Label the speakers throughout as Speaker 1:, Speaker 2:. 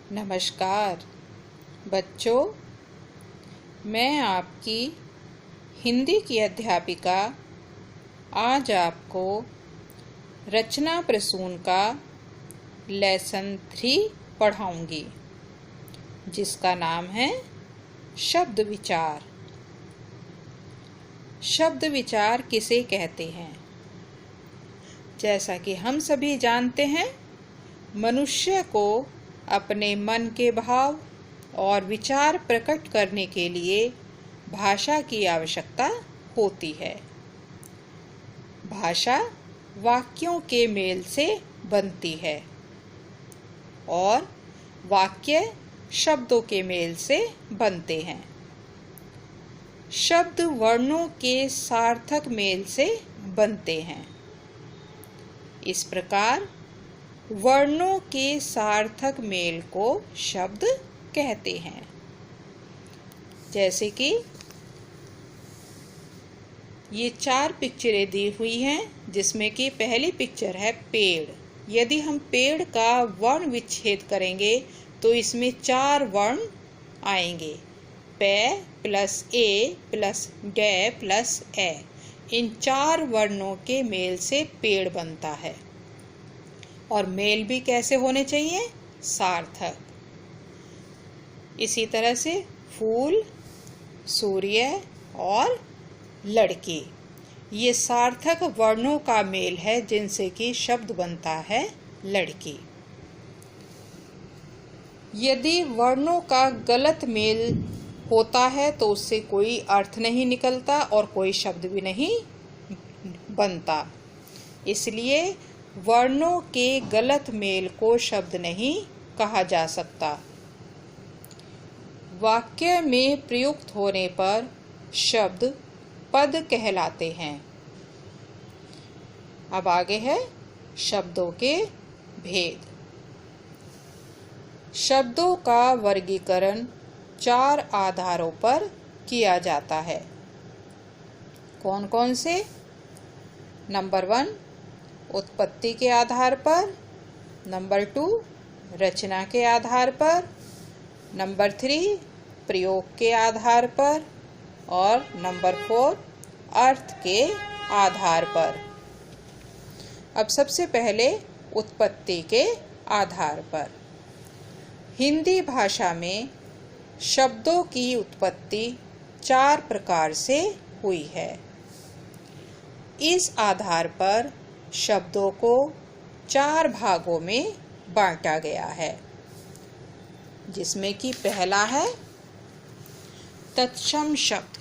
Speaker 1: नमस्कार बच्चों, मैं आपकी हिंदी की अध्यापिका आज आपको रचना प्रसून का लेसन 3 पढ़ाऊंगी, जिसका नाम है शब्द विचार। शब्द विचार किसे कहते हैं? जैसा कि हम सभी जानते हैं, मनुष्य को अपने मन के भाव और विचार प्रकट करने के लिए भाषा की आवश्यकता होती है। भाषा वाक्यों के मेल से बनती है और वाक्य शब्दों के मेल से बनते हैं। शब्द वर्णों के सार्थक मेल से बनते हैं। इस प्रकार वर्णों के सार्थक मेल को शब्द कहते हैं। जैसे कि ये 4 पिक्चरें दी हुई हैं, जिसमें कि पहली पिक्चर है पेड़। यदि हम पेड़ का वर्ण विच्छेद करेंगे तो इसमें 4 वर्ण आएंगे, पे प्लस ए प्लस ड प्लस ए। इन 4 वर्णों के मेल से पेड़ बनता है। और मेल भी कैसे होने चाहिए? सार्थक। इसी तरह से फूल, सूर्य और लड़की, ये सार्थक वर्णों का मेल है, जिनसे कि शब्द बनता है लड़की। यदि वर्णों का गलत मेल होता है तो उससे कोई अर्थ नहीं निकलता और कोई शब्द भी नहीं बनता। इसलिए वर्णों के गलत मेल को शब्द नहीं कहा जा सकता। वाक्य में प्रयुक्त होने पर शब्द पद कहलाते हैं। अब आगे है शब्दों के भेद। शब्दों का वर्गीकरण 4 आधारों पर किया जाता है। कौन कौन से? नंबर 1 उत्पत्ति के आधार पर, नंबर 2 रचना के आधार पर, नंबर 3 प्रयोग के आधार पर और नंबर 4 अर्थ के आधार पर। अब सबसे पहले उत्पत्ति के आधार पर। हिंदी भाषा में शब्दों की उत्पत्ति 4 प्रकार से हुई है। इस आधार पर शब्दों को 4 भागों में बांटा गया है, जिसमें कि पहला है तत्सम शब्द।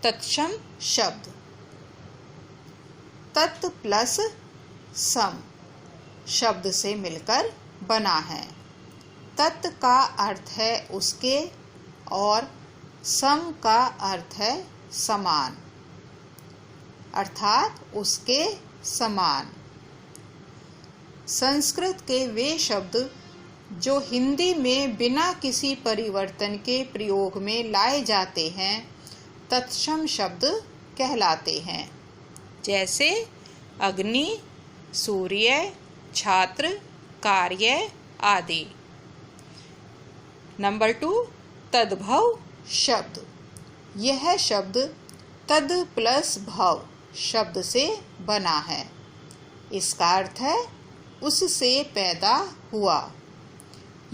Speaker 1: तत्सम शब्द तत् प्लस सम शब्द से मिलकर बना है। तत् का अर्थ है उसके और सम का अर्थ है समान, अर्थात उसके समान। संस्कृत के वे शब्द जो हिंदी में बिना किसी परिवर्तन के प्रयोग में लाए जाते हैं, तत्सम शब्द कहलाते हैं। जैसे अग्नि, सूर्य, छात्र, कार्य आदि। नंबर 2 तद्भव शब्द। यह शब्द तद प्लस भव शब्द से बना है। इसका अर्थ है उससे पैदा हुआ।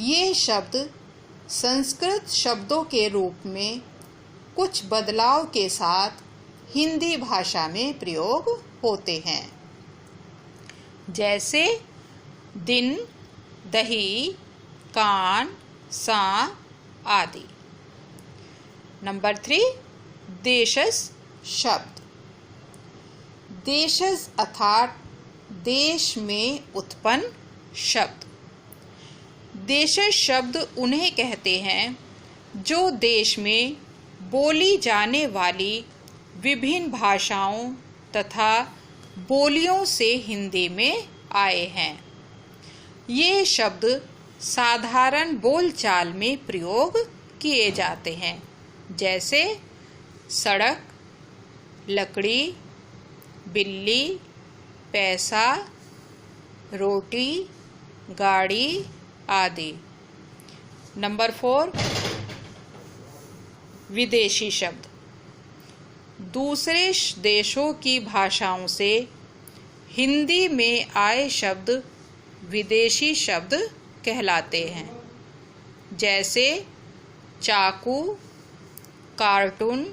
Speaker 1: ये शब्द संस्कृत शब्दों के रूप में कुछ बदलाव के साथ हिंदी भाषा में प्रयोग होते हैं। जैसे दिन, दही, कान, सा आदि। नंबर 3 देशज शब्द। देशज अर्थात देश में उत्पन्न शब्द। देशज शब्द उन्हें कहते हैं जो देश में बोली जाने वाली विभिन्न भाषाओं तथा बोलियों से हिंदी में आए हैं। ये शब्द साधारण बोलचाल में प्रयोग किए जाते हैं। जैसे सड़क, लकड़ी, बिल्ली, पैसा, रोटी, गाड़ी आदि। नंबर 4, विदेशी शब्द। दूसरे देशों की भाषाओं से हिंदी में आए शब्द विदेशी शब्द कहलाते हैं, जैसे चाकू, कार्टून,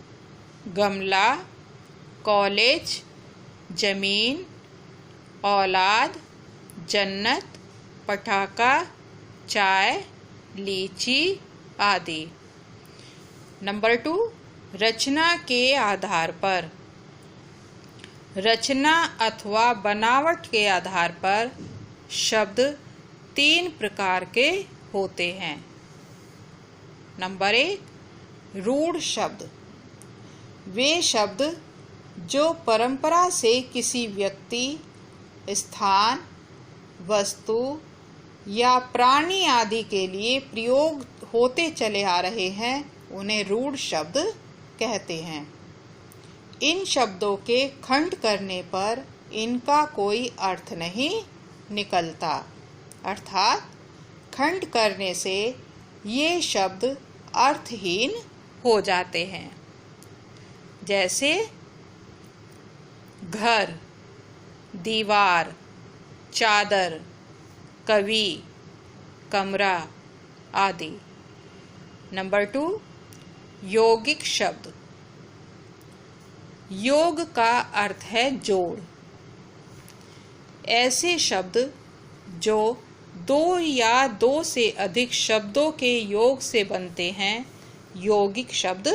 Speaker 1: गमला, कॉलेज, जमीन, औलाद, जन्नत, पटाखा, चाय, लीची आदि। नंबर 2, रचना के आधार पर। रचना अथवा बनावट के आधार पर शब्द 3 प्रकार के होते हैं। नंबर 1, रूढ़ शब्द। वे शब्द जो परंपरा से किसी व्यक्ति, स्थान, वस्तु या प्राणी आदि के लिए प्रयोग होते चले आ रहे हैं, उन्हें रूढ़ शब्द कहते हैं। इन शब्दों के खंड करने पर इनका कोई अर्थ नहीं निकलता, अर्थात खंड करने से ये शब्द अर्थहीन हो जाते हैं। जैसे घर, दीवार, चादर, कवि, कमरा आदि। नंबर 2, यौगिक शब्द। योग का अर्थ है जोड़। ऐसे शब्द जो 2 या 2 से अधिक शब्दों के योग से बनते हैं यौगिक शब्द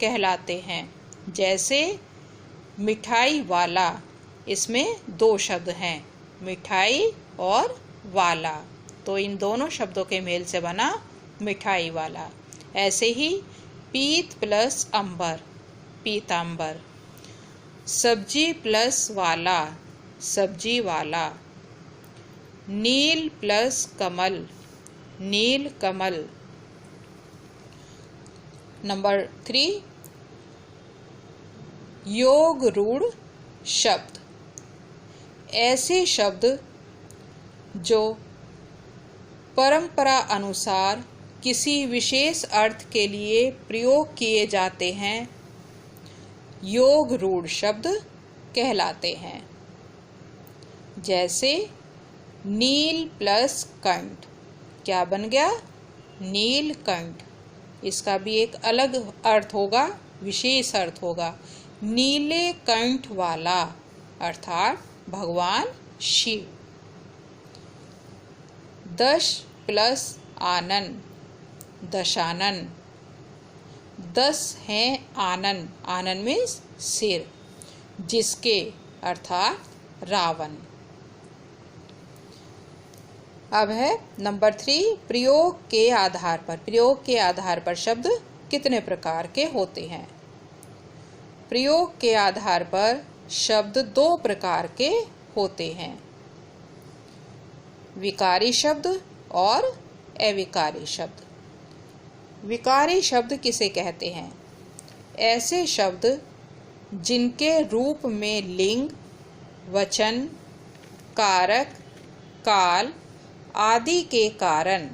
Speaker 1: कहलाते हैं। जैसे मिठाई वाला, इसमें 2 शब्द हैं, मिठाई और वाला, तो इन दोनों शब्दों के मेल से बना मिठाई वाला। ऐसे ही पीत प्लस अंबर, पीतांबर। सब्जी प्लस वाला, सब्जी वाला। नील प्लस कमल, नील कमल। नंबर 3, योग रूढ़ शब्द। ऐसे शब्द जो परंपरा अनुसार किसी विशेष अर्थ के लिए प्रयोग किए जाते हैं योग रूढ़ शब्द कहलाते हैं। जैसे नील प्लस कंठ, क्या बन गया? नीलकंठ। इसका भी एक अलग अर्थ होगा, विशेष अर्थ होगा, नीले कंठ वाला, अर्थात भगवान शिव। 10 प्लस आनन, दशानन। 10 हैं आनन, आनन मीन्स सिर, जिसके, अर्थात रावण। अब है नंबर 3, प्रयोग के आधार पर। प्रयोग के आधार पर शब्द कितने प्रकार के होते हैं? प्रयोग के आधार पर शब्द 2 प्रकार के होते हैं, विकारी शब्द और अविकारी शब्द। विकारी शब्द किसे कहते हैं? ऐसे शब्द जिनके रूप में लिंग, वचन, कारक, काल आदि के कारण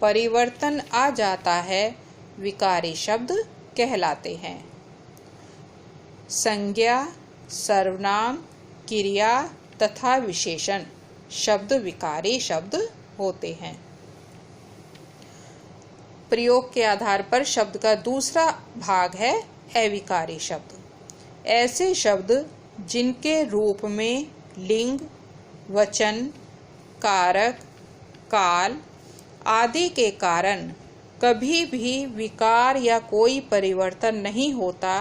Speaker 1: परिवर्तन आ जाता है, विकारी शब्द कहलाते हैं। संज्ञा, सर्वनाम, क्रिया तथा विशेषण शब्द विकारी शब्द होते हैं। प्रयोग के आधार पर शब्द का दूसरा भाग है अविकारी शब्द। ऐसे शब्द जिनके रूप में लिंग, वचन, कारक, काल आदि के कारण कभी भी विकार या कोई परिवर्तन नहीं होता,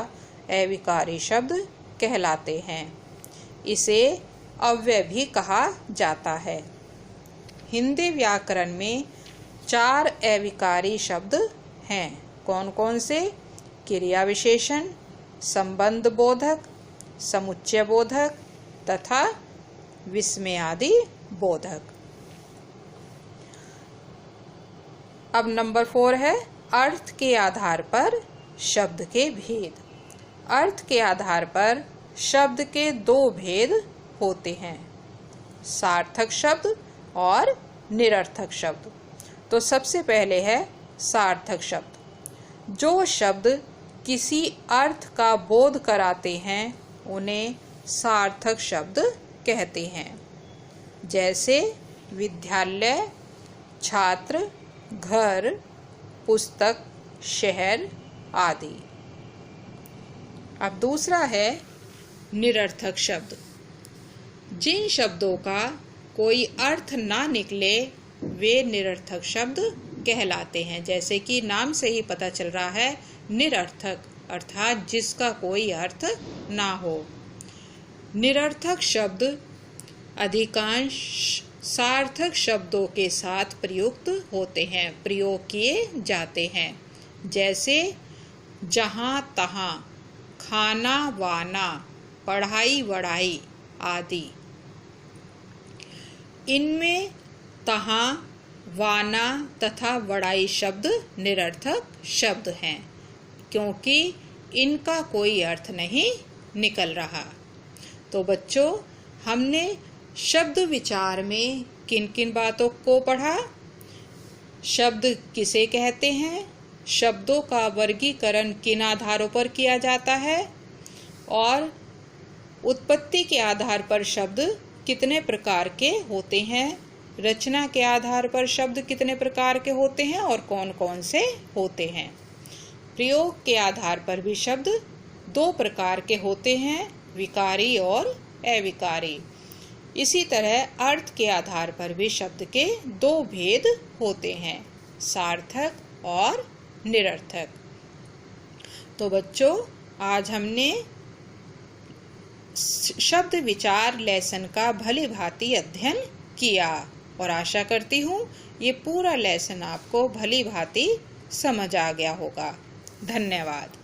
Speaker 1: अविकारी शब्द कहलाते हैं। इसे अव्यय भी कहा जाता है। हिंदी व्याकरण में 4 अविकारी शब्द हैं। कौन कौन से? क्रिया विशेषण, संबंध बोधक, समुच्चय बोधक तथा विस्मयादि बोधक। अब नंबर 4 है अर्थ के आधार पर शब्द के भेद। अर्थ के आधार पर शब्द के 2 भेद होते हैं, सार्थक शब्द और निरर्थक शब्द। तो सबसे पहले है सार्थक शब्द। जो शब्द किसी अर्थ का बोध कराते हैं उन्हें सार्थक शब्द कहते हैं। जैसे विद्यालय, छात्र, घर, पुस्तक, शहर आदि। अब दूसरा है निरर्थक शब्द। जिन शब्दों का कोई अर्थ ना निकले वे निरर्थक शब्द कहलाते हैं। जैसे कि नाम से ही पता चल रहा है, निरर्थक अर्थात जिसका कोई अर्थ ना हो। निरर्थक शब्द अधिकांश सार्थक शब्दों के साथ प्रयुक्त होते हैं, प्रयोग किए जाते हैं। जैसे जहाँ तहाँ, खाना वाना, पढ़ाई वढ़ाई आदि। इनमें तहाँ, वाना तथा वढ़ाई शब्द निरर्थक शब्द हैं, क्योंकि इनका कोई अर्थ नहीं निकल रहा। तो बच्चों, हमने शब्द विचार में किन किन बातों को पढ़ा? शब्द किसे कहते हैं, शब्दों का वर्गीकरण किन आधारों पर किया जाता है, और उत्पत्ति के आधार पर शब्द कितने प्रकार के होते हैं, रचना के आधार पर शब्द कितने प्रकार के होते हैं और कौन कौन से होते हैं। प्रयोग के आधार पर भी शब्द दो प्रकार के होते हैं, विकारी और अविकारी। इसी तरह अर्थ के आधार पर भी शब्द के दो भेद होते हैं, सार्थक और निरर्थक। तो बच्चों, आज हमने शब्द विचार लेसन का भली भांति अध्ययन किया और आशा करती हूँ ये पूरा लेसन आपको भली भांति समझ आ गया होगा। धन्यवाद।